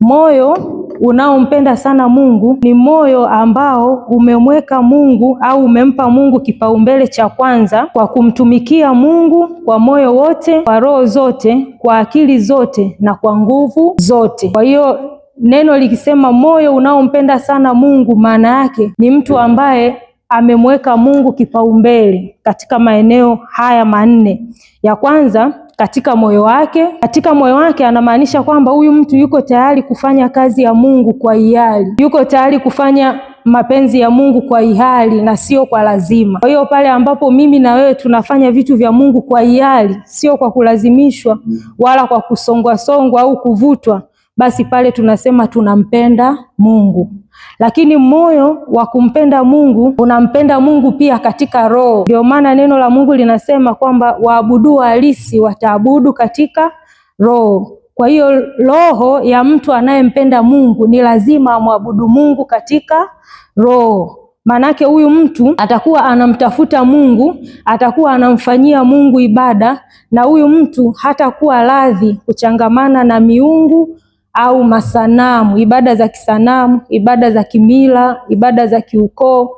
Moyo unaompenda sana Mungu ni moyo ambao umemweka Mungu au umempa Mungu kipaumbele cha kwanza kwa kumtumikia Mungu kwa moyo wote, kwa roho zote, kwa akili zote na kwa nguvu zote. Kwa hiyo neno likisema moyo unaompenda sana Mungu, maana yake ni mtu ambaye amemweka Mungu kipaumbele katika maeneo haya manne. Ya kwanza, katika moyo wake. Katika moyo wake anamaanisha kwamba huyu mtu yuko tayari kufanya kazi ya Mungu kwa hiari, yuko tayari kufanya mapenzi ya Mungu kwa hiari na sio kwa lazima. Kwa hiyo pale ambapo mimi na wewe tunafanya vitu vya Mungu kwa hiari, sio kwa kulazimishwa wala kwa kusongwa au kuvutwa, basi pale tunasema tunampenda Mungu. Lakini moyo wa kumpenda Mungu unampenda Mungu pia katika roho. Ndio maana neno la Mungu linasema kwamba waabudu halisi wataabudu katika roho. Kwa hiyo roho ya mtu anayempenda Mungu ni lazima amwabudu Mungu katika roho. Manake huyu mtu atakuwa anamtafuta Mungu, atakuwa anamfanyia Mungu ibada, na huyu mtu hatakuwa radhi kuchangamana na miungu au masanamu, ibada za kisanamu, ibada za kimila, ibada za kiukoo,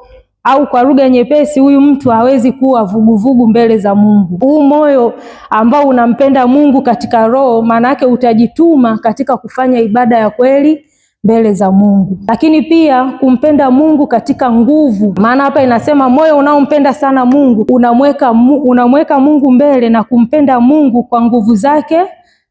au kwa lugha nyepesi huyu mtu hawezi kuwa vuguvugu mbele za Mungu. Huu moyo ambao unampenda Mungu katika roho, maana yake utajituma katika kufanya ibada ya kweli mbele za Mungu. Lakini pia kumpenda Mungu katika nguvu, maana hapa inasema moyo unaompenda sana Mungu unamweka Mungu mbele na kumpenda Mungu kwa nguvu zake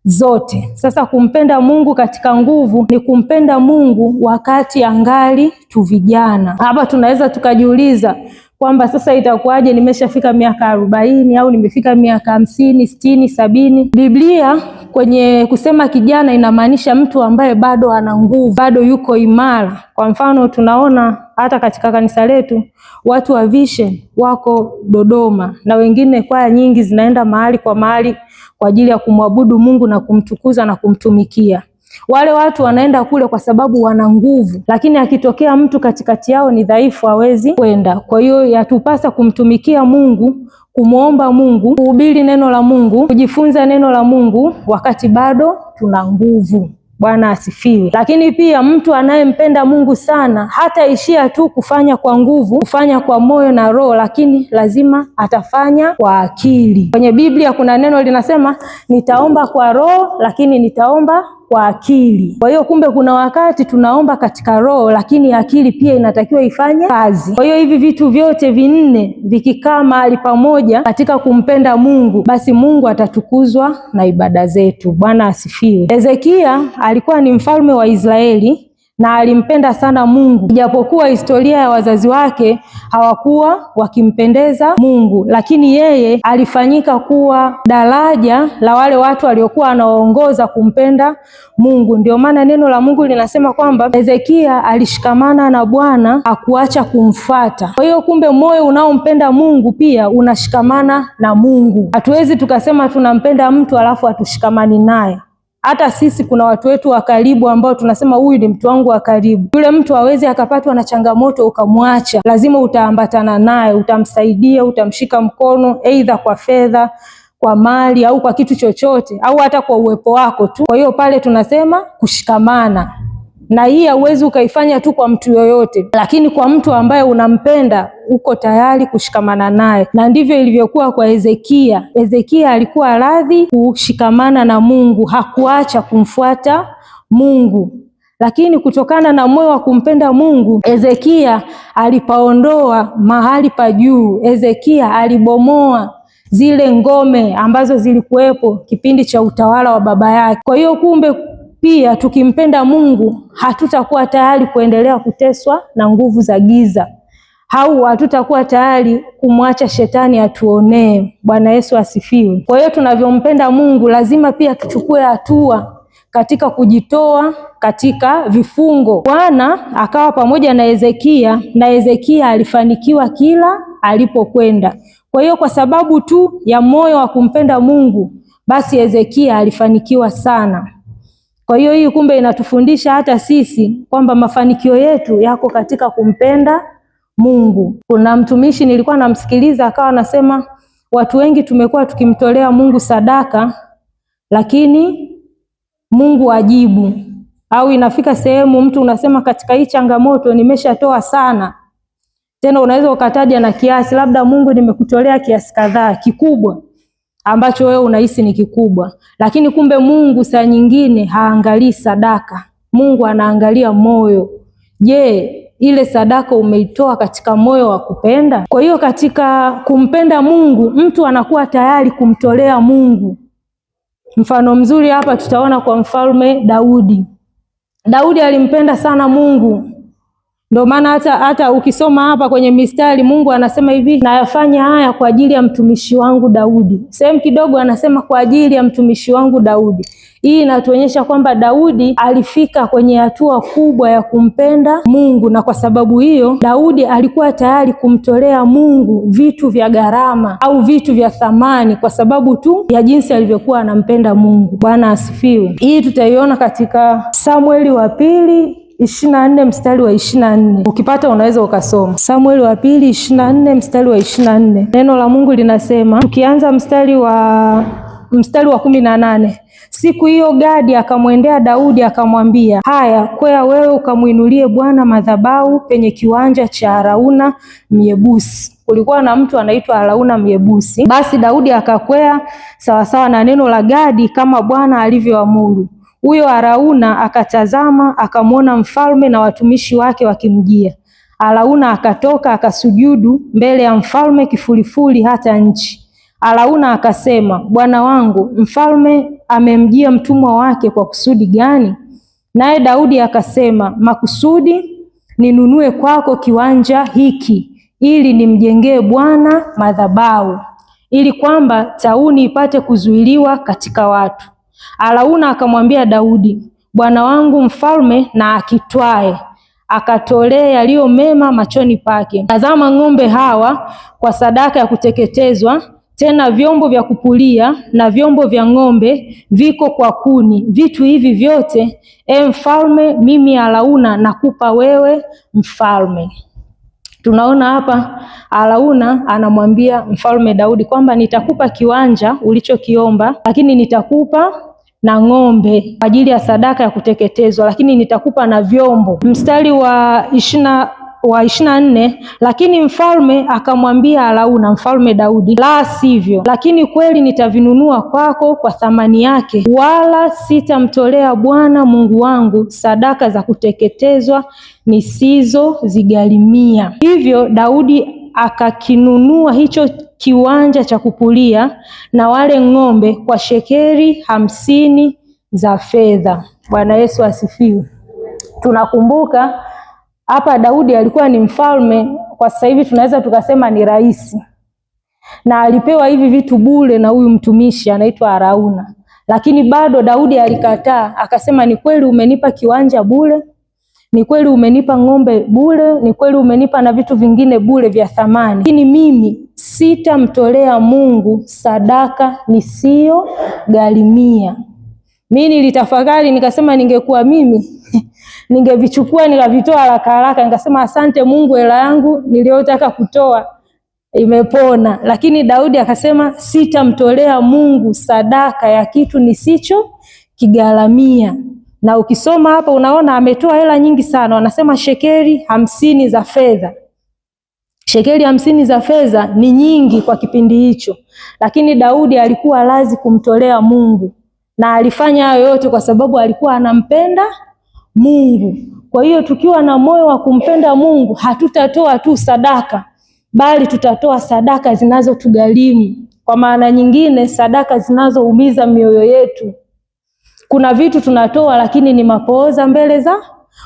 zote. Sasa kumpenda Mungu katika nguvu ni kumpenda Mungu wakati angali tu vijana. Hapa tunaweza tukajiuliza kwamba sasa itakuwaje nimeshafika miaka 40 au nimefika miaka 50, 60, 70? Biblia kwenye kusema kijana inamaanisha mtu ambaye bado ana nguvu, bado yuko imara. Kwa mfano tunaona hata katika kanisa letu watu wa Vision wako Dodoma, na wengine kwaya nyingi zinaenda mahali kwa mahali kwa ajili ya kumwabudu Mungu na kumtukuza na kumtumikia. Wale watu wanaenda kule kwa sababu wana nguvu, lakini akitokea mtu katikati yao ni dhaifu, hawezi kwenda. Kwa hiyo yatupasa kumtumikia Mungu, kumuomba Mungu, kuhubiri neno la Mungu, kujifunza neno la Mungu wakati bado tuna nguvu. Bwana asifiwe. Lakini pia mtu anayempenda Mungu sana hataishia tu kufanya kwa nguvu, kufanya kwa moyo na roho, lakini lazima atafanya kwa akili. Kwenye Biblia kuna neno linasema nitaomba kwa roho, lakini nitaomba kwa akili. Kwa hiyo kumbe kuna wakati tunaomba katika roho, lakini akili pia inatakiwa ifanye kazi. Kwa hiyo hivi vitu vyote vinne vikikaa mahali pamoja katika kumpenda Mungu, basi Mungu atatukuzwa na ibada zetu. Bwana asifiwe. Hezekia alikuwa ni mfalme wa Israeli na alimpenda sana Mungu, ijapokuwa historia ya wazazi wake hawakuwa wakimpendeza Mungu, lakini yeye alifanyika kuwa daraja la wale watu waliokuwa anawaongoza kumpenda Mungu. Ndio maana neno la Mungu linasema kwamba Hezekia alishikamana na Bwana, hakuacha kumfuata. Kwa hiyo kumbe moyo unaompenda Mungu pia unashikamana na Mungu. Hatuwezi tukasema tunampenda mtu alafu hatushikamani naye. Hata sisi kuna watu wetu wa karibu ambao tunasema huyu ni mtu wangu wa karibu. Yule mtu hawezi akapatwa na changamoto ukamwacha, lazima utaambatana naye, utamsaidia, utamshika mkono, aidha kwa fedha, kwa mali au kwa kitu chochote, au hata kwa uwepo wako tu. Kwa hiyo pale tunasema kushikamana. Na hii hauwezi ukaifanya tu kwa mtu yoyote, lakini kwa mtu ambaye unampenda uko tayari kushikamana naye. Na ndivyo ilivyokuwa kwa Hezekia. Hezekia alikuwa radhi kushikamana na Mungu, hakuacha kumfuata Mungu. Lakini kutokana na moyo wa kumpenda Mungu, Hezekia alipaondoa mahali pa juu. Hezekia alibomoa zile ngome ambazo zilikuwepo kipindi cha utawala wa baba yake. Kwa hiyo kumbe pia tukimpenda Mungu hatutakuwa tayari kuendelea kuteswa na nguvu za giza, au hatutakuwa tayari kumwacha shetani atuonee. Bwana Yesu asifiwe. Kwa hiyo tunavyompenda Mungu lazima pia tuchukue hatua katika kujitoa katika vifungo. Bwana akawa pamoja na Hezekia, na Hezekia alifanikiwa kila alipokwenda. Kwa hiyo kwa sababu tu ya moyo wa kumpenda Mungu, basi Hezekia alifanikiwa sana. Kwa hiyo hii kumbe inatufundisha hata sisi kwamba mafanikio yetu yako katika kumpenda Mungu. Kuna mtumishi nilikuwa namsikiliza akawa anasema watu wengi tumekuwa tukimtolea Mungu sadaka, lakini Mungu ajibu. Au inafika sehemu mtu unasema katika hii changamoto nimeshatoa sana. Tena unaweza ukataja na kiasi, labda Mungu nimekutolea kiasi kadhaa kikubwa ambacho wewe unahisi ni kikubwa, lakini kumbe Mungu saa nyingine haangalii sadaka. Mungu anaangalia moyo. Je, ile sadaka umeitoa katika moyo wa kupenda? Kwa hiyo katika kumpenda Mungu, mtu anakuwa tayari kumtolea Mungu. Mfano mzuri hapa tutaona kwa mfalme Daudi. Daudi alimpenda sana Mungu. Ndio maana hata ukisoma hapa kwenye mistari Mungu anasema hivi, nayafanya haya kwa ajili ya mtumishi wangu Daudi. Sehemu kidogo anasema kwa ajili ya mtumishi wangu Daudi. Hii inatuonyesha kwamba Daudi alifika kwenye hatua kubwa ya kumpenda Mungu, na kwa sababu hiyo Daudi alikuwa tayari kumtolea Mungu vitu vya gharama au vitu vya thamani kwa sababu tu ya jinsi alivyokuwa anampenda Mungu. Bwana asifiwe. Hii tutaiona katika Samueli wa pili 24 mstari wa 24. Ukipata unaweza ukasoma. Samueli wa pili 24 mstari wa 24. Neno la Mungu linasema, tukianza mstari wa 18. Siku hiyo Gadi akamwendea Daudi akamwambia, haya, kwea wewe ukamwinulie Bwana madhabahu penye kiwanja cha Arauna Myebusi. Kulikuwa na mtu anaitwa Arauna Myebusi. Basi Daudi akakwea sawasawa na neno la Gadi kama Bwana alivyoamuru. Huyo Arauna akatazama akamwona mfalme na watumishi wake wakimjia. Arauna akatoka akasujudu mbele ya mfalme kifulifuli hata nchi. Arauna akasema, bwana wangu mfalme amemjia mtumwa wake kwa kusudi gani? Naye Daudi akasema, makusudi ninunue kwako kiwanja hiki ili nimjengee Bwana madhabahu, ili kwamba tauni ipate kuzuiliwa katika watu. Arauna akamwambia Daudi, bwana wangu mfalme na akitwae akatolee yaliyo mema machoni pake. Tazama, ng'ombe hawa kwa sadaka ya kuteketezwa, tena vyombo vya kupulia na vyombo vya ng'ombe viko kwa kuni. Vitu hivi vyote, mfalme, mimi Arauna nakupa wewe mfalme. Tunaona hapa Arauna anamwambia mfalme Daudi kwamba nitakupa kiwanja ulichokiomba, lakini nitakupa na ng'ombe kwa ajili ya sadaka ya kuteketezwa, lakini nitakupa na vyombo. Mstari wa 24, lakini mfalme akamwambia Arauna, mfalme Daudi, la sivyo, lakini kweli nitavinunua kwako kwa thamani yake, wala sitamtolea Bwana Mungu wangu sadaka za kuteketezwa nisizozigharimia. Hivyo Daudi akakinunua hicho kiwanja cha kupulia na wale ng'ombe kwa shekeli 50 za fedha. Bwana Yesu asifiwe. Tunakumbuka hapa Daudi alikuwa ni mfalme, kwa sasa hivi tunaweza tukasema ni rais, na alipewa hivi vitu bure na huyu mtumishi anaitwa Arauna, lakini bado Daudi alikataa, akasema, ni kweli umenipa kiwanja bure, ni kweli umenipa ng'ombe bure, ni kweli umenipa na vitu vingine bure vya thamani, lakini mimi sitamtolea Mungu sadaka nisiyogharimia. Mimi nilitafakari nikasema, ningekuwa mimi ningevichukua nikavitoa haraka haraka, nikasema asante Mungu, hela yangu niliyotaka kutoa imepona. Lakini Daudi akasema sitamtolea Mungu sadaka ya kitu nisicho kigharamia. Na ukisoma hapa unaona ametoa hela nyingi sana, wanasema shekeli 50 za fedha. Shekeli 50 za fedha ni nyingi kwa kipindi hicho, lakini Daudi alikuwa lazi kumtolea Mungu, na alifanya hayo yote kwa sababu alikuwa anampenda Mungu. Kwa hiyo tukiwa na moyo wa kumpenda Mungu, hatutatoa tu sadaka, bali tutatoa sadaka zinazotugharimu. Kwa maana nyingine, sadaka zinazoumiza mioyo yetu. Kuna vitu tunatoa lakini ni mapooza mbele za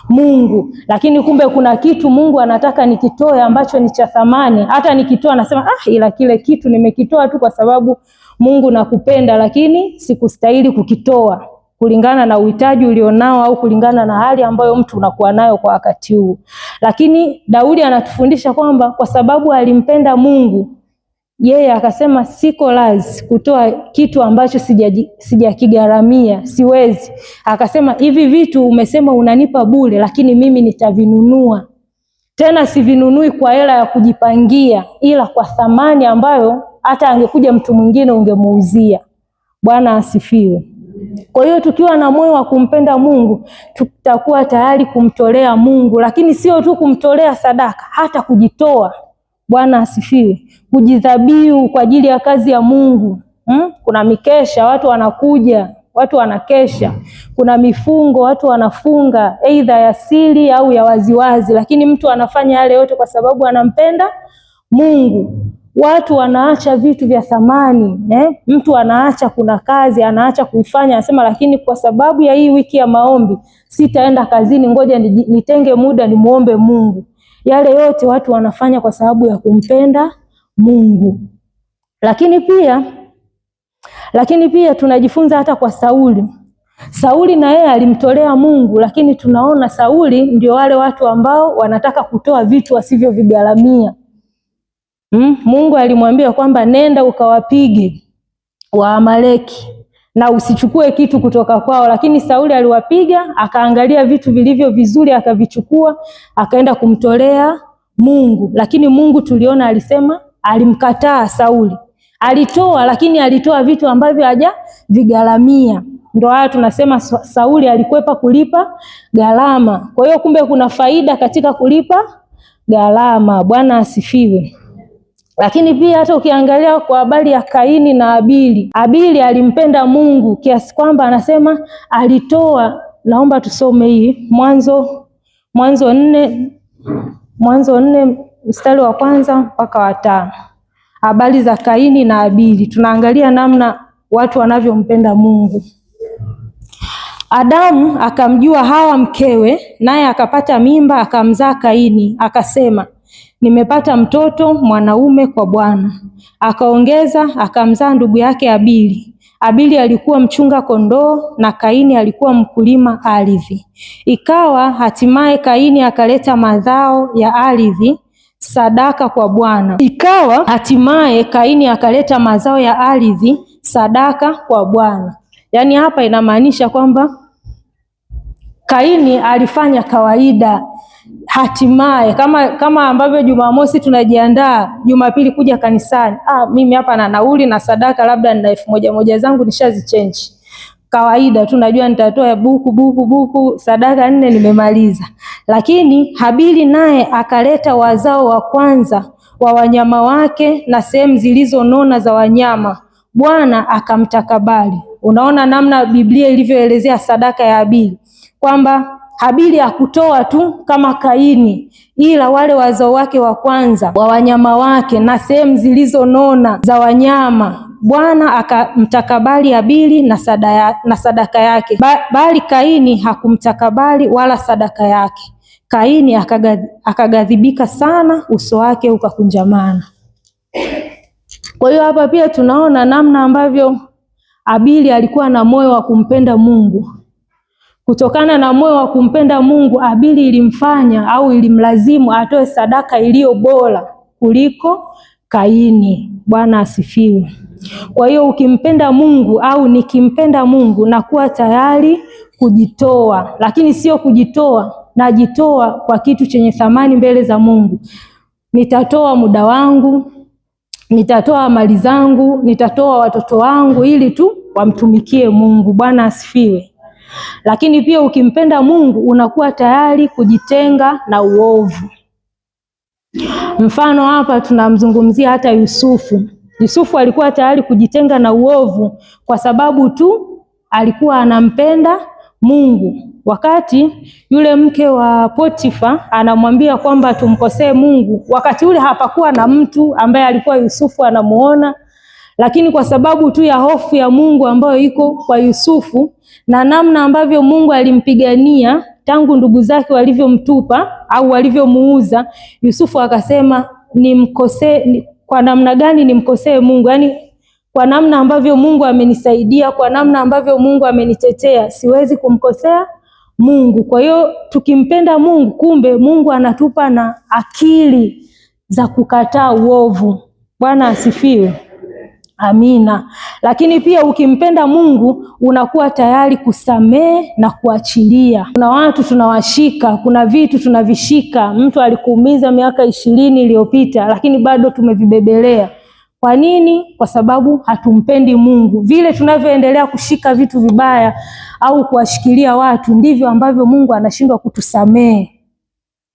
Mungu, lakini kumbe kuna kitu Mungu anataka nikitoe ambacho ni cha thamani. Hata nikitoa nasema ila kile kitu nimekitoa tu kwa sababu Mungu nakupenda, lakini sikustahili kukitoa kulingana na uhitaji ulionao au kulingana na hali ambayo mtu unakuwa nayo kwa wakati huu. Lakini Daudi anatufundisha kwamba kwa sababu alimpenda Mungu, yeye akasema siko lazi kutoa kitu ambacho sijakigharamia, siwezi. Akasema hivi vitu umesema unanipa bure, lakini mimi nitavinunua. Tena sivinunui kwa hela ya kujipangia, ila kwa thamani ambayo hata angekuja mtu mwingine ungemuuzia. Bwana asifiwe. Kwa hiyo tukiwa na moyo wa kumpenda Mungu, tutakuwa tayari kumtolea Mungu, lakini sio tu kumtolea sadaka, hata kujitoa. Bwana asifiwe. Kujidhabihu kwa ajili ya kazi ya Mungu. Kuna mikesha, watu wanakuja, watu wanakesha. Kuna mifungo, watu wanafunga, aidha ya siri au ya waziwazi, lakini mtu anafanya yale yote kwa sababu anampenda Mungu. Watu wanaacha vitu vya thamani, mtu anaacha, kuna kazi anaacha kuifanya, anasema lakini kwa sababu ya hii wiki ya maombi sitaenda kazini, ngoja nitenge muda nimuombe Mungu. Yale yote watu wanafanya kwa sababu ya kumpenda Mungu. Lakini pia tunajifunza hata kwa Sauli. Sauli na yeye alimtolea Mungu, lakini tunaona Sauli ndio wale watu ambao wanataka kutoa vitu wasivyovigaramia. Mungu alimwambia kwamba nenda ukawapige Waamaleki na usichukue kitu kutoka kwao, lakini Sauli aliwapiga, akaangalia vitu vilivyo vizuri akavichukua, akaenda kumtolea Mungu. Lakini Mungu tuliona alisema alimkataa Sauli. Alitoa, lakini alitoa vitu ambavyo hajavigaramia. Ndio haya tunasema Sauli alikwepa kulipa gharama. Kwa hiyo kumbe kuna faida katika kulipa gharama. Bwana asifiwe. Lakini pia hata ukiangalia kwa habari ya Kaini na Abili, Abili alimpenda Mungu kiasi kwamba anasema alitoa. Naomba tusome hii Mwanzo 4 mstari wa 1 mpaka wa 5. Habari za Kaini na Abili, tunaangalia namna watu wanavyompenda Mungu. Adamu akamjua Hawa mkewe, naye akapata mimba akamzaa Kaini, akasema nimepata mtoto mwanaume kwa Bwana. Akaongeza akamzaa ndugu yake Abili. Abili alikuwa mchunga kondoo na Kaini alikuwa mkulima ardhi. Ikawa hatimaye Kaini akaleta mazao ya ardhi sadaka kwa Bwana. Yaani hapa inamaanisha kwamba Kaini alifanya kawaida. Hatimaye kama ambavyo Jumamosi tunajiandaa Jumapili kuja kanisani, mimi hapa na nauli na sadaka labda nina 1,000 zangu nishazichange. Kawaida tunajua nitatoa buku sadaka 4 nimemaliza. Lakini Habili naye akaleta wazao wa kwanza wa wanyama wake na sehemu zilizonona za wanyama. Bwana akamtakabali. Unaona namna Biblia ilivyoelezea sadaka ya Habili, kwamba Habili hakutoa tu kama Kaini, ila wale wazao wake wa kwanza wa wanyama wake na sehemu zilizonona za wanyama. Bwana akamtakabali Habili na sadaka yake, bali Kaini hakumtakabali wala sadaka yake. Kaini akaghadhibika sana, uso wake ukakunjamana. Kwa hiyo hapa pia tunaona namna ambavyo Habili alikuwa na moyo wa kumpenda Mungu. Kutokana na moyo wa kumpenda Mungu, Habili ilimfanya au ilimlazimu atoe sadaka iliyo bora kuliko Kaini. Bwana asifiwe. Kwa hiyo ukimpenda Mungu au nikimpenda Mungu, nakuwa tayari kujitoa, lakini sio kujitoa, najitoa kwa kitu chenye thamani mbele za Mungu. Nitatoa muda wangu, nitatoa mali zangu, nitatoa watoto wangu ili tu wamtumikie Mungu. Bwana asifiwe. Lakini pia ukimpenda Mungu unakuwa tayari kujitenga na uovu. Mfano hapa tunamzungumzia hata Yusufu. Yusufu alikuwa tayari kujitenga na uovu kwa sababu tu alikuwa anampenda Mungu. Wakati yule mke wa Potifa anamwambia kwamba tumkosee Mungu, wakati ule hapakuwa na mtu ambaye alikuwa Yusufu anamuona, lakini kwa sababu tu ya hofu ya Mungu ambayo iko kwa Yusufu na namna ambavyo Mungu alimpigania tangu ndugu zake walivyomtupa au walivyomuuza, Yusufu akasema nimkosee kwa namna gani? Nimkosee Mungu, yaani kwa namna ambavyo Mungu amenisaidia, kwa namna ambavyo Mungu amenitetea, siwezi kumkosea Mungu. Kwa hiyo tukimpenda Mungu, kumbe Mungu anatupa na akili za kukataa uovu. Bwana asifiwe. Amina. Lakini pia ukimpenda Mungu unakuwa tayari kusamehe na kuachilia. Kuna watu tunawashika, kuna vitu tunavishika. Mtu alikuumiza miaka 20 iliyopita, lakini bado tumevibebelea. Kwa nini? Kwa sababu hatumpendi Mungu. Vile tunavyoendelea kushika vitu vibaya au kuwashikilia watu, ndivyo ambavyo Mungu anashindwa kutusamehe.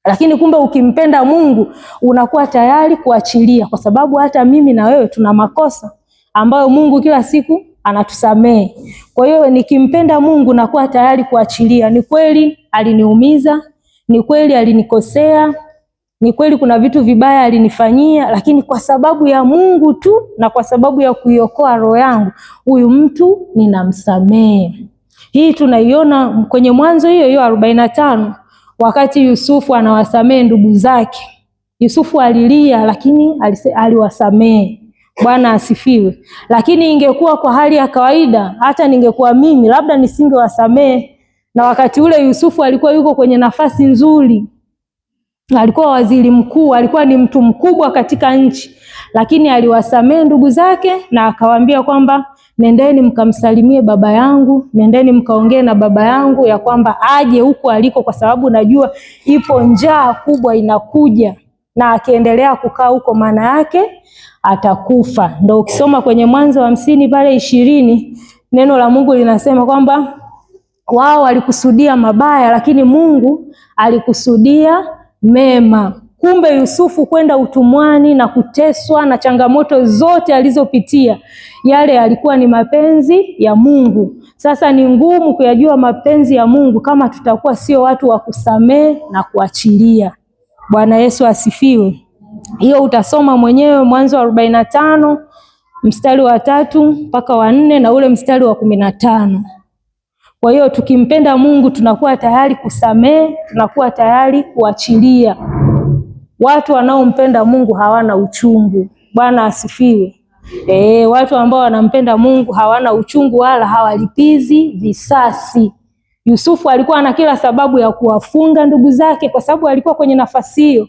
Lakini kumbe ukimpenda Mungu unakuwa tayari kuachilia, kwa sababu hata mimi na wewe tuna makosa ambayo Mungu kila siku anatusamehe. Kwa hiyo nikimpenda Mungu nakuwa tayari kuachilia. Ni kweli aliniumiza, ni kweli alinikosea, ni kweli kuna vitu vibaya alinifanyia, lakini kwa sababu ya Mungu tu na kwa sababu ya kuiokoa roho yangu, huyu mtu ninamsamehe. Hii tunaiona kwenye Mwanzo hiyo 45, wakati Yusufu anawasamehe ndugu zake. Yusufu alilia, lakini aliwasamehe. Bwana asifiwe. Lakini ingekuwa kwa hali ya kawaida, hata ningekuwa mimi, labda nisingewasamehe. Na wakati ule Yusufu alikuwa yuko kwenye nafasi nzuri, alikuwa waziri mkuu, alikuwa ni mtu mkubwa katika nchi, lakini aliwasamehe ndugu zake na akawaambia kwamba nendeni mkamsalimie baba yangu, nendeni mkaongee na baba yangu ya kwamba aje huko aliko, kwa sababu najua ipo njaa kubwa inakuja, na akiendelea kukaa huko maana yake atakufa. Ndio ukisoma kwenye Mwanzo 50 pale 20, neno la Mungu linasema kwamba wao walikusudia mabaya, lakini Mungu alikusudia mema. Kumbe Yusufu kwenda utumwani na kuteswa na changamoto zote alizopitia, yale yalikuwa ni mapenzi ya Mungu. Sasa ni ngumu kuyajua mapenzi ya Mungu kama tutakuwa sio watu wa kusamehe na kuachilia. Bwana Yesu asifiwe. Hiyo utasoma mwenyewe Mwanzo 45 mstari wa 3 mpaka wa 4 na ule mstari wa 15. Kwa hiyo tukimpenda Mungu tunakuwa tayari kusamehe, tunakuwa tayari kuachilia. Watu wanaompenda Mungu hawana uchungu. Bwana asifiwe. Watu ambao wanampenda Mungu hawana uchungu wala hawalipizi visasi. Yusufu alikuwa na kila sababu ya kuwafunga ndugu zake kwa sababu alikuwa kwenye nafasi hiyo,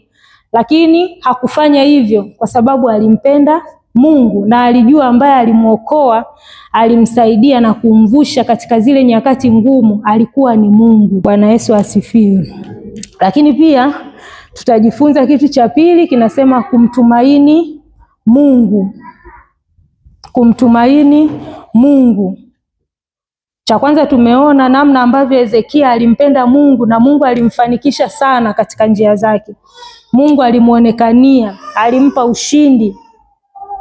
lakini hakufanya hivyo kwa sababu alimpenda Mungu na alijua ambaye alimuokoa, alimsaidia na kumvusha katika zile nyakati ngumu alikuwa ni Mungu. Bwana Yesu asifiwe. Lakini pia tutajifunza kitu cha pili, kinasema kumtumaini Mungu. Kumtumaini Mungu. Cha kwanza tumeona namna ambavyo Hezekia alimpenda Mungu na Mungu alimfanikisha sana katika njia zake. Mungu alimuonekania, alimpa ushindi.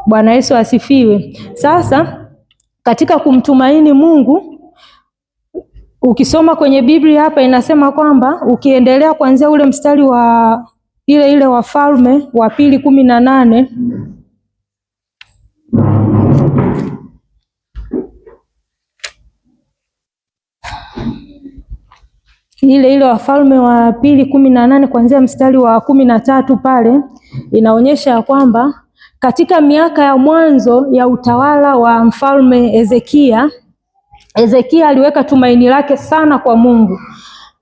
Bwana Yesu asifiwe. Sasa katika kumtumaini Mungu, ukisoma kwenye Biblia hapa inasema kwamba ukiendelea kuanzia ule mstari wa ile Wafalme wa 2:18, ile Wafalme wa 2:18 kuanzia mstari wa 13 pale inaonyesha kwamba katika miaka ya mwanzo ya utawala wa mfalme Hezekia aliweka tumaini lake sana kwa Mungu.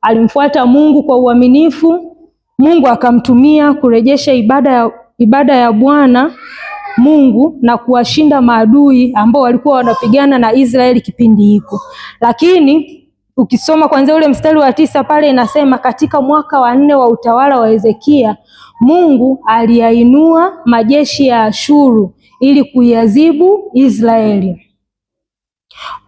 Alimfuata Mungu kwa uaminifu. Mungu akamtumia kurejesha ibada ya Bwana Mungu na kuwashinda maadui ambao walikuwa wanapigana na Israeli kipindi hiko. Lakini ukisoma kwanza ule mstari wa 9 pale inasema katika mwaka wa 4 wa utawala wa Hezekia, Mungu aliyainua majeshi ya Ashuru ili kuiadhibu Israeli.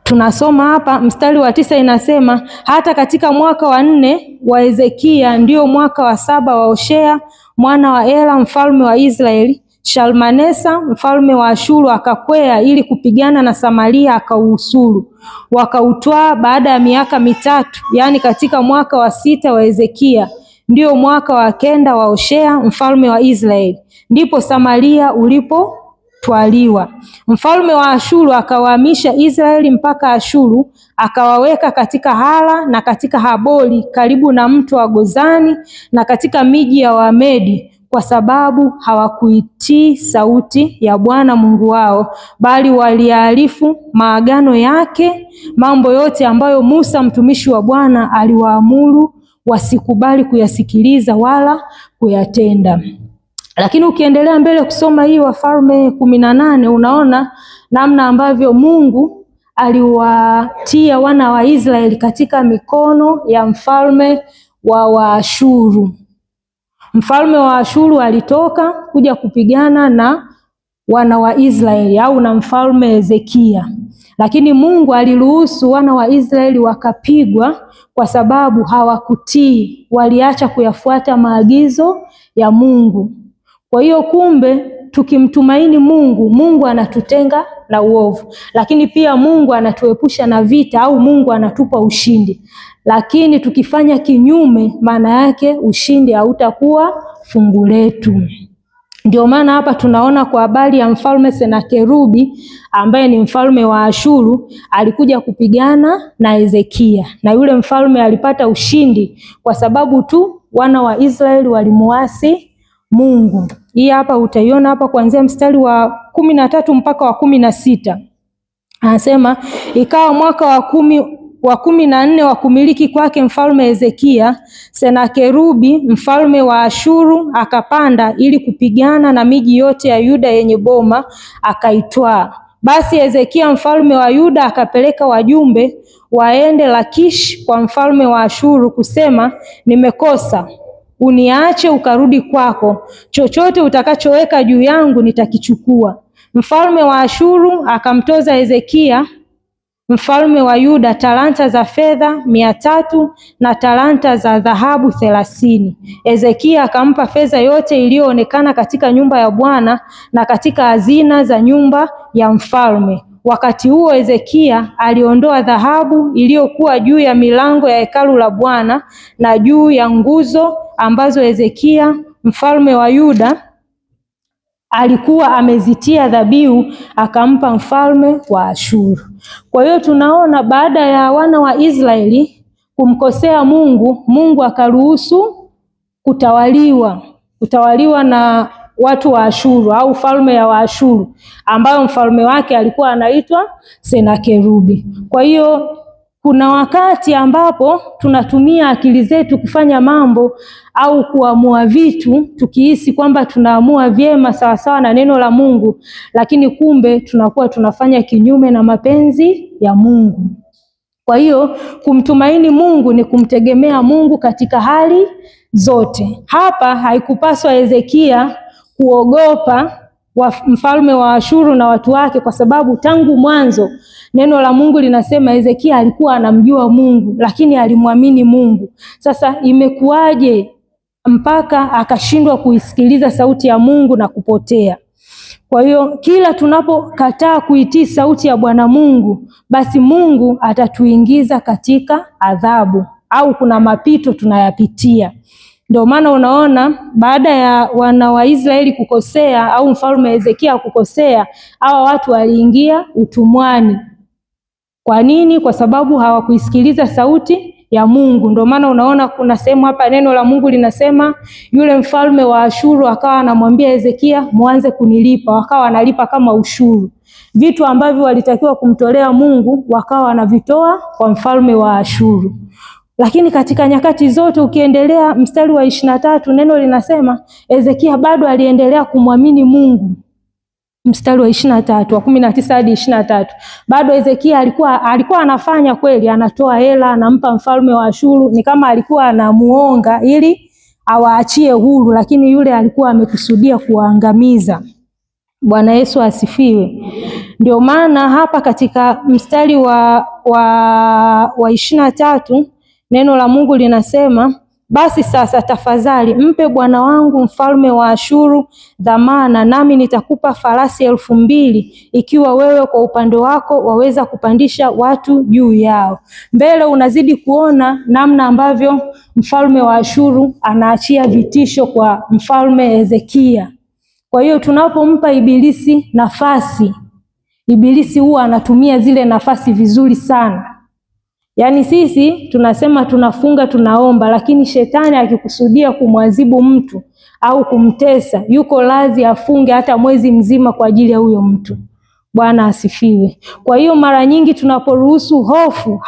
Tunasoma hapa mstari wa 9 inasema hata katika mwaka wa 4 wa Hezekia, ndio mwaka wa 7 wa Hoshea mwana wa Ela mfalme wa Israeli, Shalmanesa mfalme wa Ashuru akakwea ili kupigana na Samaria akauhusuru. Wakautwaa baada ya miaka 3, yani katika mwaka wa 6 wa Hezekia, ndio mwaka wa 9 wa Hoshea mfalme wa Israeli, ndipo Samaria ulipotwaliwa. Mfalme wa Ashuru akawahamisha Israeli mpaka Ashuru, akawaweka katika Hala na katika Habori karibu na mto wa Gozani na katika miji ya Wamedi, kwa sababu hawakuitii sauti ya Bwana Mungu wao, bali waliarifu maagano yake, mambo yote ambayo Musa mtumishi wa Bwana aliwaamuru wasikubali kuyasikiliza wala kuyatenda. Lakini ukiendelea mbele kusoma hii Wafalme 18 unaona namna ambavyo Mungu aliwatia wana wa Israeli katika mikono ya mfalme wa Waashuru. Mfalme wa Ashuru alitoka kuja kupigana na wana wa Israeli au na mfalme Hezekia, lakini Mungu aliruhusu wana wa Israeli wakapigwa kwa sababu hawakutii, waliacha kuyafuata maagizo ya Mungu. Kwa hiyo kumbe tukimtumaini Mungu, Mungu anatutenga na uovu, lakini pia Mungu anatuepusha na vita au Mungu anatupa ushindi. Lakini tukifanya kinyume, maana yake ushindi hautakuwa fungu letu. Ndio maana hapa tunaona kwa habari ya mfalme Senakerubi ambaye ni mfalme wa Ashuru, alikuja kupigana na Hezekia, na yule mfalme alipata ushindi kwa sababu tu wana wa Israeli walimuasi Mungu. Hii hapa utaiona hapa kuanzia mstari wa 13 mpaka wa 16. Anasema, ikawa mwaka wa 14 wa kumiliki kwake mfalme Hezekia, Senakerubi mfalme wa Ashuru akapanda ili kupigana na miji yote ya Yuda yenye boma, akaitwaa. Basi Hezekia mfalme wa Yuda akapeleka wajumbe waende Lakishi kwa mfalme wa Ashuru kusema, nimekosa, uniache ukarudi kwako, chochote utakachoweka juu yangu nitakichukua. Mfalme wa Ashuru akamtoza Hezekia mfalme wa Yuda talanta za fedha 300 na talanta za dhahabu 30. Hezekia akampa fedha yote iliyoonekana katika nyumba ya Bwana na katika hazina za nyumba ya mfalme. Wakati huo Hezekia aliondoa dhahabu iliyokuwa juu ya milango ya hekalu la Bwana na juu ya nguzo ambazo Hezekia mfalme wa Yuda alikuwa amezitia dhabihu, akampa mfalme wa Ashuru. Kwa hiyo tunaona baada ya wana wa Israeli kumkosea Mungu, Mungu akaruhusu kutawaliwa na watu wa Ashuru au falme ya Waashuru, ambayo mfalme wake alikuwa anaitwa Senakerubi. Kwa hiyo kuna wakati ambapo tunatumia akili zetu kufanya mambo au kuamua vitu tukihisi kwamba tunaamua vyema sawasawa na neno la Mungu, lakini kumbe tunakuwa tunafanya kinyume na mapenzi ya Mungu. Kwa hiyo kumtumaini Mungu ni kumtegemea Mungu katika hali zote. Hapa haikupaswa Hezekia kuogopa mfalme wa Ashuru na watu wake, kwa sababu tangu mwanzo neno la Mungu linasema Hezekia alikuwa anamjua Mungu, lakini alimwamini Mungu. Sasa imekuwaje mpaka akashindwa kuisikiliza sauti ya Mungu na kupotea? Kwa hiyo kila tunapokataa kuitii sauti ya Bwana Mungu, basi Mungu atatuingiza katika adhabu au kuna mapito tunayapitia. Ndio maana unaona baada ya wana wa Israeli kukosea au mfalme Hezekia kukosea, hawa watu waliingia utumwani. Kwa nini? Kwa sababu hawakuisikiliza sauti ya Mungu. Ndio maana unaona kuna sehemu hapa neno la Mungu linasema yule mfalme wa Ashuru akawa anamwambia Hezekia, muanze kunilipa. Wakawa wanalipa kama ushuru. Vitu ambavyo walitakiwa kumtolea Mungu wakawa wanavitoa kwa mfalme wa Ashuru. Lakini katika nyakati zote ukiendelea mstari wa 23 neno linasema Hezekia bado aliendelea kumwamini Mungu. Mstari wa 23 wa 19 hadi 23. Bado Hezekia alikuwa anafanya kweli, anatoa hela, anampa mfalme wa Ashuru, ni kama alikuwa anamuonga ili awaachie huru, lakini yule alikuwa amekusudia kuwaangamiza. Bwana Yesu asifiwe. Ndio maana hapa katika mstari wa 23 neno la Mungu linasema, basi sasa tafadhali mpe bwana wangu mfalme wa Ashuru dhamana, nami nitakupa farasi 2,000 ikiwa wewe kwa upande wako waweza kupandisha watu juu yao. Mbele unazidi kuona namna ambavyo mfalme wa Ashuru anaachia vitisho kwa mfalme Hezekia. Kwa hiyo tunapompa ibilisi nafasi, ibilisi huwa anatumia zile nafasi vizuri sana. Yaani sisi tunasema tunafunga, tunaomba, lakini shetani akikusudia kumwadhibu mtu au kumtesa, yuko lazi afunge hata mwezi mzima kwa ajili ya huyo mtu. Bwana asifiwe. Kwa hiyo mara nyingi tunaporuhusu hofu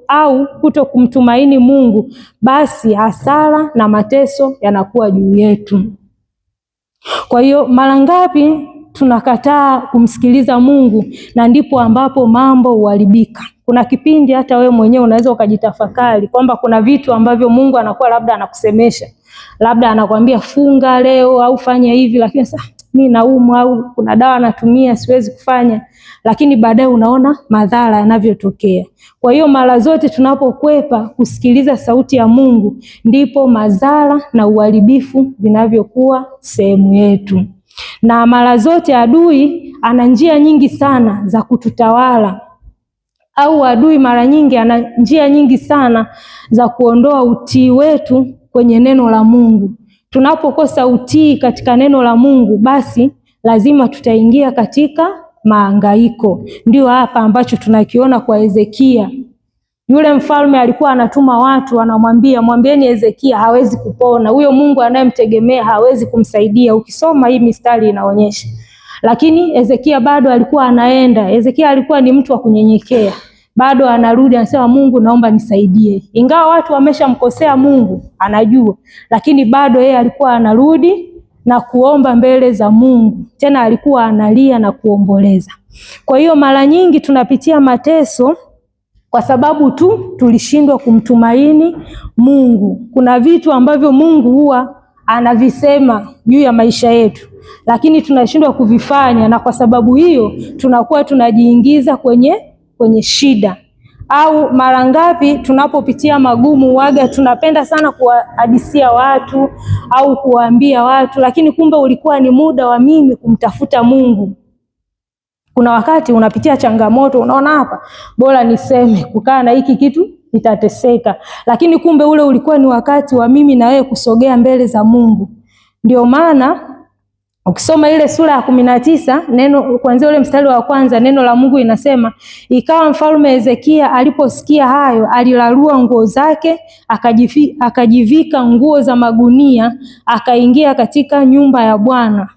au kuto kumtumaini Mungu, basi hasara na mateso yanakuwa juu yetu. Kwa hiyo mara ngapi tunakataa kumsikiliza Mungu, na ndipo ambapo mambo huharibika. Kuna kipindi hata wewe mwenyewe unaweza ukajitafakari kwamba kuna vitu ambavyo Mungu anakuwa labda anakusemesha, labda anakuambia funga leo au fanya hivi, lakini sasa mimi naumwa au kuna dawa natumia siwezi kufanya, lakini baadaye unaona madhara yanavyotokea. Kwa hiyo mara zote tunapokwepa kusikiliza sauti ya Mungu, ndipo madhara na uharibifu vinavyokuwa sehemu yetu. Na mara zote adui ana njia nyingi sana za kututawala, au adui mara nyingi ana njia nyingi sana za kuondoa utii wetu kwenye neno la Mungu. Tunapokosa utii katika neno la Mungu, basi lazima tutaingia katika mahangaiko. Ndio hapa ambacho tunakiona kwa Hezekia. Yule mfalme alikuwa anatuma watu, anamwambia mwambieni Hezekia hawezi kupona, huyo Mungu anayemtegemea hawezi kumsaidia. Ukisoma hii mistari inaonyesha. Lakini Hezekia bado alikuwa anaenda. Hezekia alikuwa ni mtu wa kunyenyekea. Bado anarudi anasema, Mungu naomba nisaidie. Ingawa watu wameshamkosea Mungu, anajua, lakini bado yeye alikuwa anarudi na kuomba mbele za Mungu. Tena alikuwa analia na kuomboleza. Kwa hiyo mara nyingi tunapitia mateso kwa sababu tu tulishindwa kumtumaini Mungu. Kuna vitu ambavyo Mungu huwa anavisema juu ya maisha yetu, lakini tunashindwa kuvifanya, na kwa sababu hiyo tunakuwa tunajiingiza kwenye shida. Au mara ngapi tunapopitia magumu, waga tunapenda sana kuwahadisia watu au kuwaambia watu, lakini kumbe ulikuwa ni muda wa mimi kumtafuta Mungu. Kuna wakati unapitia changamoto, unaona hapa bora niseme, kukaa na hiki kitu nitateseka, lakini kumbe ule ulikuwa ni wakati wa mimi na wewe kusogea mbele za Mungu. Ndio maana ukisoma ile sura ya 19 neno kuanzia ule mstari wa kwanza, neno la Mungu inasema, ikawa mfalme Hezekia aliposikia hayo, alilarua nguo zake, akajivika nguo za magunia, akaingia katika nyumba ya Bwana.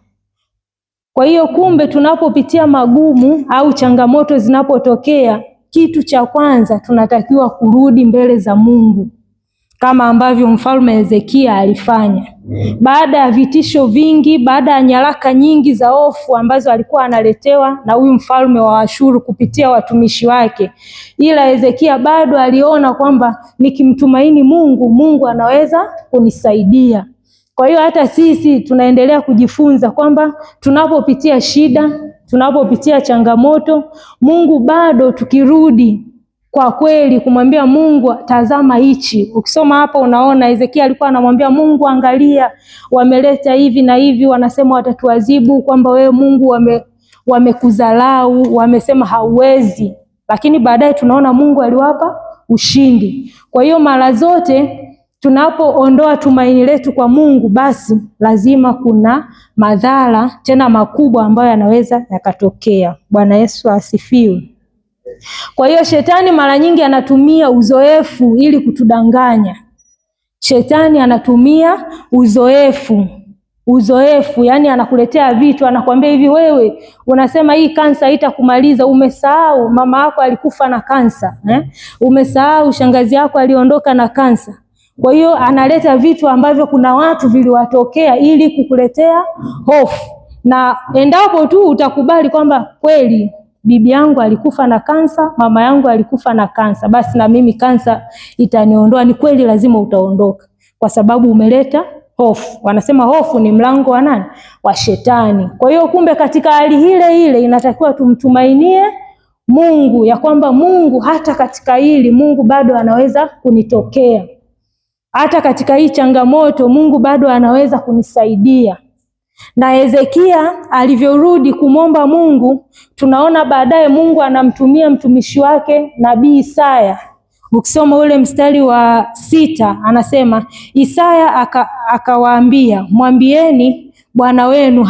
Kwa hiyo kumbe tunapopitia magumu au changamoto zinapotokea, kitu cha kwanza tunatakiwa kurudi mbele za Mungu, kama ambavyo mfalme Hezekia alifanya. Baada ya vitisho vingi, baada ya nyaraka nyingi za hofu ambazo alikuwa analetewa na huyu mfalme wa Ashuru kupitia watumishi wake, ila Hezekia bado aliona kwamba nikimtumaini Mungu, Mungu anaweza kunisaidia. Kwa hiyo hata sisi tunaendelea kujifunza kwamba tunapopitia shida, tunapopitia changamoto, Mungu bado tukirudi kwa kweli kumwambia Mungu, tazama hichi. Ukisoma hapa unaona Hezekia alikuwa anamwambia Mungu, angalia wameleta hivi na hivi, wanasema watatuadhibu, kwamba wewe Mungu wamekuzalau, wamesema hauwezi. Lakini baadaye tunaona Mungu aliwapa ushindi. Kwa hiyo mara zote tunapoondoa tumaini letu kwa Mungu, basi lazima kuna madhara tena makubwa ambayo yanaweza yakatokea. Bwana Yesu asifiwe. Kwa hiyo shetani mara nyingi anatumia uzoefu ili kutudanganya. Shetani anatumia uzoefu, yani anakuletea vitu, anakuambia hivi, wewe unasema hii kansa haitakumaliza, umesahau mama yako alikufa na kansa, umesahau shangazi yako aliondoka na kansa. Kwa hiyo analeta vitu ambavyo kuna watu viliwatokea ili kukuletea hofu, na endapo tu utakubali kwamba kweli bibi yangu alikufa na kansa, mama yangu alikufa na kansa, basi na mimi kansa itaniondoa. Ni kweli, lazima utaondoka, kwa sababu umeleta hofu. Wanasema hofu ni mlango wa nani? Wa shetani. Kwa hiyo kumbe katika hali ile inatakiwa tumtumainie Mungu, ya kwamba Mungu hata katika hili Mungu bado anaweza kunitokea. Hata katika hii changamoto Mungu bado anaweza kunisaidia. Na Hezekia alivyorudi kumwomba Mungu, tunaona baadaye Mungu anamtumia mtumishi wake nabii Isaya. Ukisoma ule mstari wa 6 anasema, Isaya akawaambia, mwambieni Bwana wenu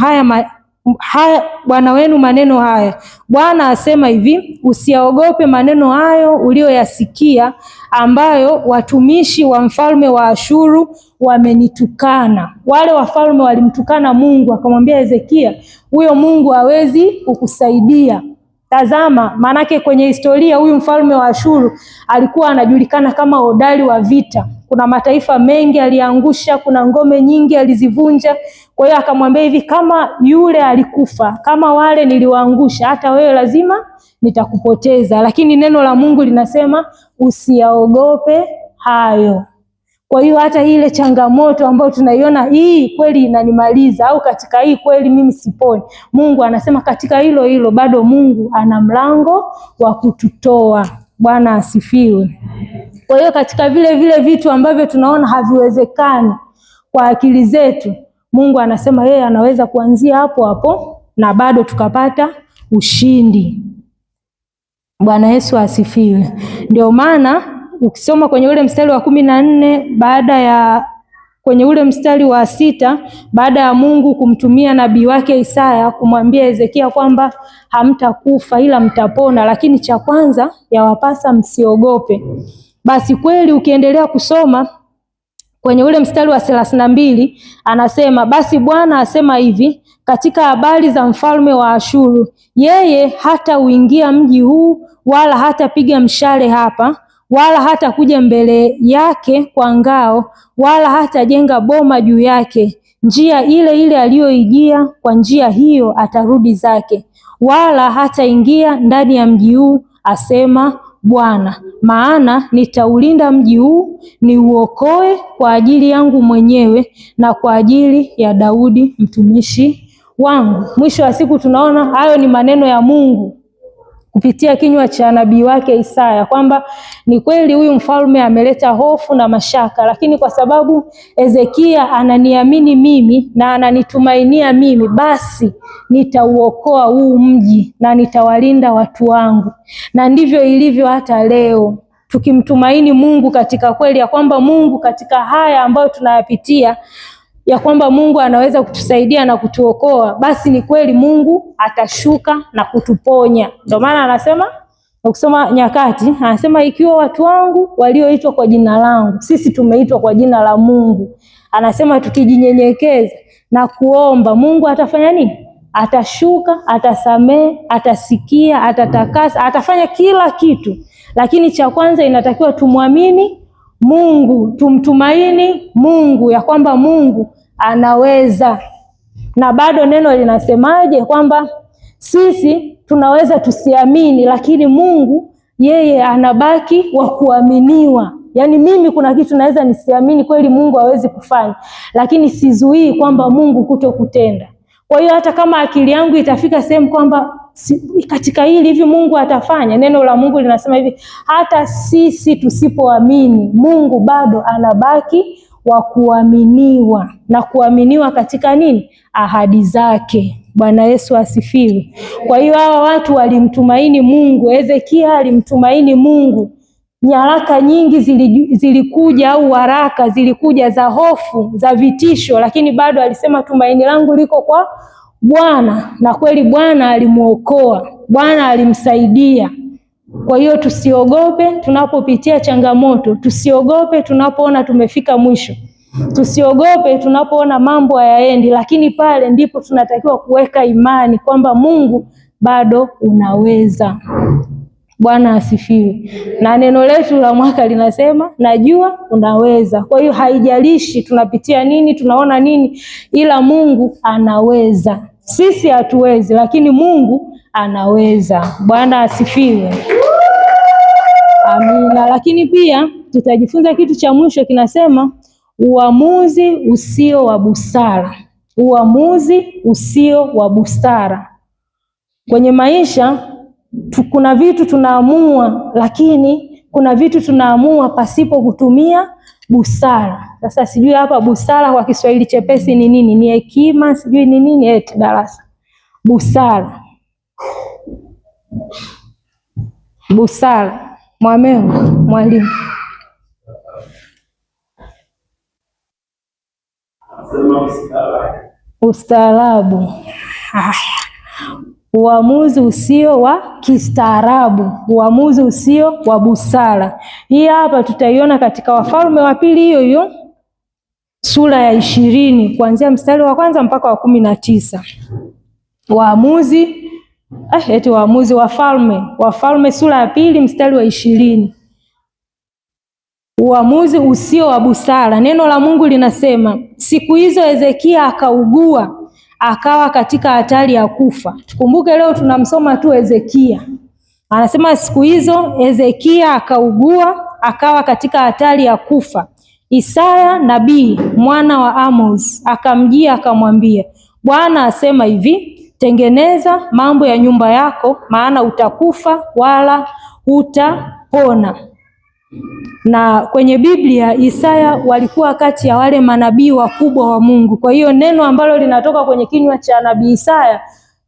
Bwana wenu maneno haya. Bwana asema hivi, usiyaogope maneno hayo ulioyasikia, ambayo watumishi wa mfalme wa Ashuru wamenitukana. Wale wafalme walimtukana Mungu, akamwambia Hezekia, huyo Mungu hawezi kukusaidia. Tazama, manake kwenye historia huyu mfalme wa Ashuru alikuwa anajulikana kama hodari wa vita. Kuna mataifa mengi aliangusha, kuna ngome nyingi alizivunja. Kwa hiyo akamwambia hivi, kama yule alikufa, kama wale niliwaangusha, hata wewe lazima nitakupoteza. Lakini neno la Mungu linasema usiyaogope hayo. Kwa hiyo hata ile changamoto ambayo tunaiona hii kweli inanimaliza au katika hii kweli mimi siponi, Mungu anasema katika hilo hilo bado Mungu ana mlango wa kututoa. Bwana asifiwe. Kwa hiyo katika vile vitu ambavyo tunaona haviwezekani kwa akili zetu, Mungu anasema yeye anaweza kuanzia hapo hapo na bado tukapata ushindi. Bwana Yesu asifiwe. Ndio maana ukisoma kwenye ule mstari wa 14 kwenye ule mstari wa 6, baada ya Mungu kumtumia nabii wake Isaya kumwambia Hezekia kwamba hamtakufa ila mtapona, lakini cha kwanza yawapasa msiogope. Basi kweli ukiendelea kusoma kwenye ule mstari wa 32 anasema, basi Bwana asema hivi katika habari za mfalme wa Ashuru, yeye hata uingia mji huu wala hatapiga mshale hapa, wala hata kuja mbele yake kwa ngao, wala hatajenga boma juu yake. Njia ile ile aliyoijia, kwa njia hiyo atarudi zake, wala hataingia ndani ya mji huu, asema Bwana. Maana nitaulinda mji huu, niuokoe kwa ajili yangu mwenyewe na kwa ajili ya Daudi mtumishi wangu. Mwisho wa siku tunaona hayo ni maneno ya Mungu kupitia kinywa cha nabii wake Isaya kwamba ni kweli huyu mfalme ameleta hofu na mashaka, lakini kwa sababu Hezekia ananiamini mimi na ananitumainia mimi, basi nitauokoa huu mji na nitawalinda watu wangu. Na ndivyo ilivyo hata leo, tukimtumaini Mungu katika kweli ya kwamba Mungu katika haya ambayo tunayapitia ya kwamba Mungu anaweza kutusaidia na kutuokoa, basi ni kweli Mungu atashuka na kutuponya. Ndio maana anasema, ukisoma Nyakati, anasema ikiwa watu wangu walioitwa kwa jina langu, sisi tumeitwa kwa jina la Mungu. Anasema tukijinyenyekeza na kuomba, Mungu atafanya nini? Atashuka, atasamehe, atasikia, atatakasa, atafanya kila kitu. Lakini cha kwanza inatakiwa tumwamini Mungu, tumtumaini Mungu ya kwamba Mungu anaweza. Na bado neno linasemaje? Kwamba sisi tunaweza tusiamini, lakini Mungu yeye anabaki wa kuaminiwa. Yaani mimi kuna kitu naweza nisiamini kweli Mungu hawezi kufanya, lakini sizuii kwamba Mungu kutokutenda. Kwa hiyo hata kama akili yangu itafika sehemu kwamba katika hili hivi Mungu atafanya, neno la Mungu linasema hivi, hata sisi tusipoamini Mungu bado anabaki wa kuaminiwa, na kuaminiwa katika nini? Ahadi zake. Bwana Yesu asifiwe. Kwa hiyo hawa watu walimtumaini Mungu. Hezekia alimtumaini Mungu. Nyaraka nyingi zilikuja au waraka zilikuja za hofu, za vitisho, lakini bado alisema tumaini langu liko kwa Bwana, na kweli Bwana alimuokoa, Bwana alimsaidia. Kwa hiyo tusiogope tunapopitia changamoto, tusiogope tunapoona tumefika mwisho, tusiogope tunapoona mambo hayaendi, lakini pale ndipo tunatakiwa kuweka imani kwamba Mungu bado unaweza. Bwana asifiwe. Na neno letu la mwaka linasema najua unaweza. Kwa hiyo haijalishi tunapitia nini, tunaona nini, ila Mungu anaweza. Sisi hatuwezi, lakini Mungu anaweza. Bwana asifiwe. Amina. Lakini pia tutajifunza kitu cha mwisho, kinasema uamuzi usio wa busara. Uamuzi usio wa busara. Kwenye maisha kuna vitu tunaamua, lakini kuna vitu tunaamua pasipo kutumia busara. Sasa sijui hapa busara kwa Kiswahili chepesi ni nini? Ni hekima, sijui ni nini darasa. Busara. Busara. Mwalimu. Ustaarabu. Uamuzi usio wa kistaarabu, uamuzi usio wa busara. Hii hapa tutaiona katika Wafalme wa Pili hiyo sura ya 20 kuanzia mstari wa 1 mpaka wa 19. Wafalme sura ya 2 mstari wa 20. Uamuzi usio wa busara. Neno la Mungu linasema, siku hizo Hezekia akaugua, akawa katika hatari ya kufa. Tukumbuke leo tunamsoma tu Hezekia. Anasema siku hizo Hezekia akaugua, akawa katika hatari ya kufa. Isaya nabii mwana wa Amoz akamjia akamwambia, Bwana asema hivi, tengeneza mambo ya nyumba yako, maana utakufa wala hutapona. Na kwenye Biblia Isaya walikuwa kati ya wale manabii wakubwa wa Mungu. Kwa hiyo neno ambalo linatoka kwenye kinywa cha nabii Isaya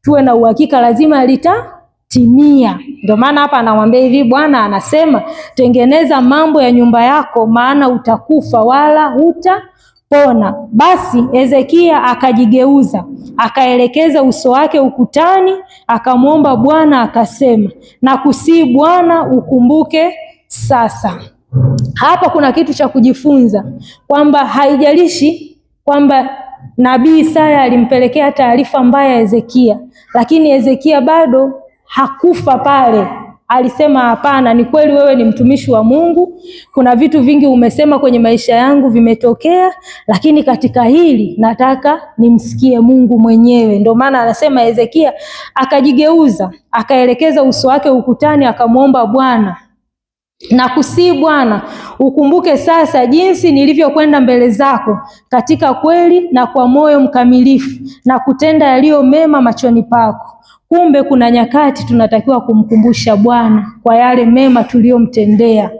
tuwe na uhakika lazima litatimia. Ndio maana hapa anamwambia hivi, Bwana anasema tengeneza mambo ya nyumba yako, maana utakufa wala hutapona. Basi Hezekia akajigeuza, akaelekeza uso wake ukutani, akamwomba Bwana akasema, nakusihi Bwana ukumbuke sasa. Hapa kuna kitu cha kujifunza kwamba haijalishi kwamba nabii Isaya alimpelekea taarifa mbaya Hezekia, lakini Hezekia bado hakufa pale. Alisema hapana, ni kweli wewe ni mtumishi wa Mungu, kuna vitu vingi umesema kwenye maisha yangu vimetokea, lakini katika hili nataka nimsikie Mungu mwenyewe. Ndio maana anasema Hezekia akajigeuza, akaelekeza uso wake ukutani, akamwomba Bwana, nakusihi Bwana ukumbuke sasa jinsi nilivyokwenda mbele zako katika kweli na kwa moyo mkamilifu na kutenda yaliyo mema machoni pako. Kumbe kuna nyakati tunatakiwa kumkumbusha Bwana kwa yale mema tuliyomtendea.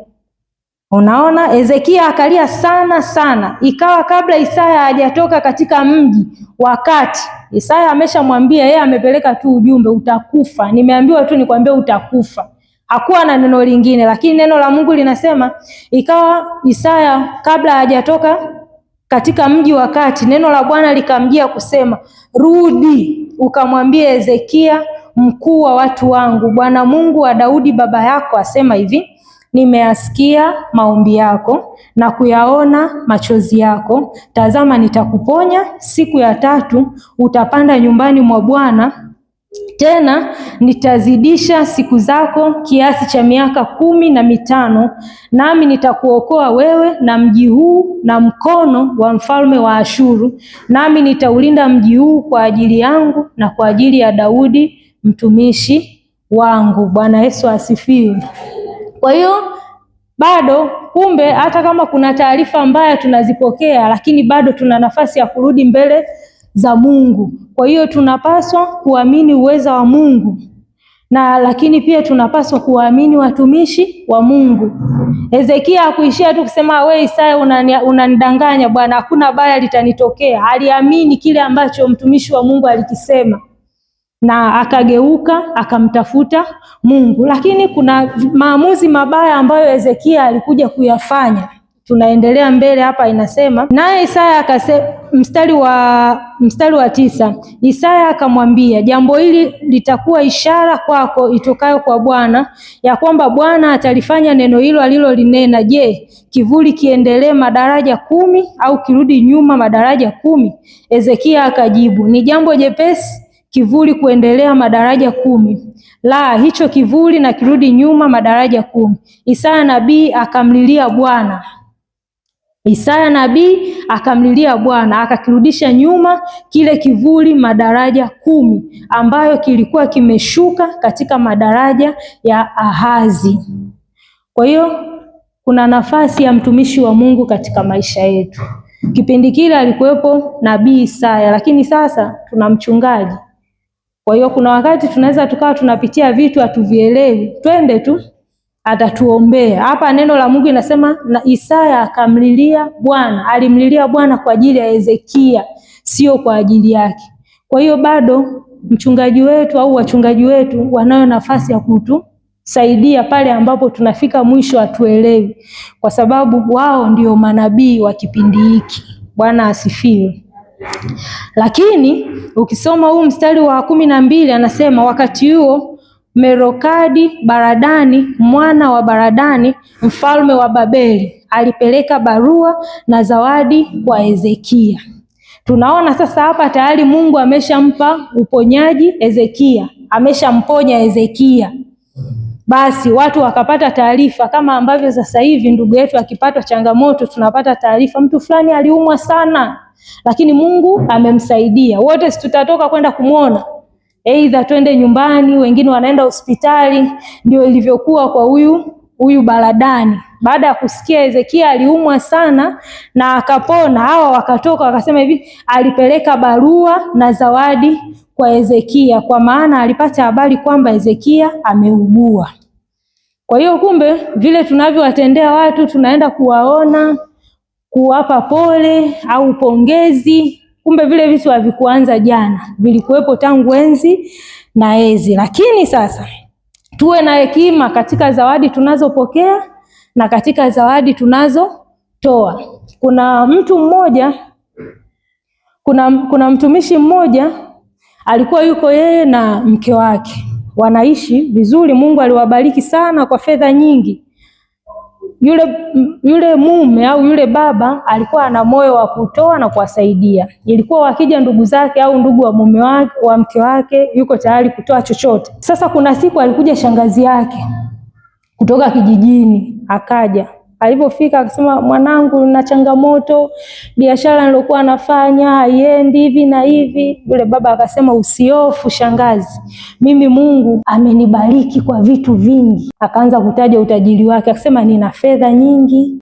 Unaona, Hezekia akalia sana sana. Ikawa kabla Isaya hajatoka katika mji, wakati Isaya ameshamwambia, yeye amepeleka tu ujumbe, utakufa. Nimeambiwa tu nikwambie utakufa. Hakuwa na neno lingine, lakini neno la Mungu linasema ikawa Isaya kabla hajatoka katika mji, wakati neno la Bwana likamjia kusema, rudi ukamwambie Hezekia mkuu wa watu wangu, Bwana Mungu wa Daudi baba yako asema hivi, nimeyasikia maombi yako na kuyaona machozi yako. Tazama, nitakuponya. Siku ya 3 utapanda nyumbani mwa Bwana, tena nitazidisha siku zako kiasi cha miaka 15, nami nitakuokoa wewe na mji huu na mkono wa mfalme wa Ashuru, nami nitaulinda mji huu kwa ajili yangu na kwa ajili ya Daudi mtumishi wangu. Bwana Yesu asifiwe. Kwa hiyo bado kumbe, hata kama kuna taarifa mbaya tunazipokea, lakini bado tuna nafasi ya kurudi mbele za Mungu. Kwa hiyo tunapaswa kuamini uweza wa Mungu, na lakini pia tunapaswa kuamini watumishi wa Mungu. Hezekia hakuishia tu kusema we Isaya unanidanganya bwana, hakuna baya litanitokea. Aliamini kile ambacho mtumishi wa Mungu alikisema na akageuka akamtafuta Mungu. Lakini kuna maamuzi mabaya ambayo Hezekia alikuja kuyafanya. Tunaendelea mbele hapa, inasema naye Isaya akasema, mstari wa 9, Isaya akamwambia, jambo hili litakuwa ishara kwako itokayo kwa Bwana, ya kwamba Bwana atalifanya neno hilo alilolinena. Je, kivuli kiendelee madaraja 10 au kirudi nyuma madaraja 10? Hezekia akajibu, ni jambo jepesi kivuli kuendelea madaraja 10. La, hicho kivuli na kirudi nyuma madaraja 10. Isaya nabii akamlilia Bwana. Isaya nabii akamlilia Bwana, akakirudisha nyuma kile kivuli madaraja 10 ambayo kilikuwa kimeshuka katika madaraja ya Ahazi. Kwa hiyo kuna nafasi ya mtumishi wa Mungu katika maisha yetu. Kipindi kile alikuwepo nabii Isaya, lakini sasa tuna mchungaji. Kwa hiyo kuna wakati tunaweza tukawa tunapitia vitu hatuvielewi, twende tu atatuombea. Hapa neno la Mungu inasema na Isaya akamlilia Bwana. Alimlilia Bwana kwa ajili ya Hezekia, sio kwa ajili yake. Kwa hiyo bado mchungaji wetu au wachungaji wetu wanayo nafasi ya kutusaidia pale ambapo tunafika mwisho hatuelewi, kwa sababu wao ndio manabii wa kipindi hiki. Bwana asifiwe. Lakini ukisoma huu mstari wa 12 anasema, wakati huo Merokadi Baradani mwana wa Baradani mfalme wa Babeli alipeleka barua na zawadi kwa Hezekia. Tunaona sasa hapa tayari Mungu ameshampa uponyaji Hezekia, ameshamponya Hezekia. Basi watu wakapata taarifa, kama ambavyo sasa hivi ndugu yetu akipata changamoto tunapata taarifa, mtu fulani aliumwa sana, lakini Mungu amemsaidia. Wote tutatoka kwenda kumuona, aidha twende nyumbani, wengine wanaenda hospitali. Ndio ilivyokuwa kwa huyu Baradani. Baada ya kusikia Hezekia aliumwa sana na akapona, hawa wakatoka wakasema hivi, alipeleka barua na zawadi kwa Hezekia, kwa maana alipata habari kwamba Hezekia ameugua. Kwa hiyo kumbe vile tunavyowatendea watu, tunaenda kuwaona, kuwapa pole au pongezi, kumbe vile vitu havikuanza jana, vilikuwepo tangu enzi na enzi. Lakini sasa tuwe na hekima katika zawadi tunazopokea na katika zawadi tunazotoa. Kuna mtu mmoja, kuna mtumishi mmoja alikuwa yuko yeye na mke wake, wanaishi vizuri, Mungu aliwabariki sana kwa fedha nyingi. Yule mume au yule baba alikuwa ana moyo wa kutoa na kuwasaidia. Ilikuwa wakija ndugu zake au ndugu wa mume wake, wa mke wake, yuko tayari kutoa chochote. Sasa kuna siku alikuja shangazi yake kutoka kijijini, akaja. Alipofika akasema, mwanangu, na changamoto, biashara nilokuwa nafanya haiendi hivi na hivi. Yule baba akasema, usihofu shangazi, mimi Mungu amenibariki kwa vitu vingi. Akaanza kutaja utajiri wake, akasema, nina fedha nyingi,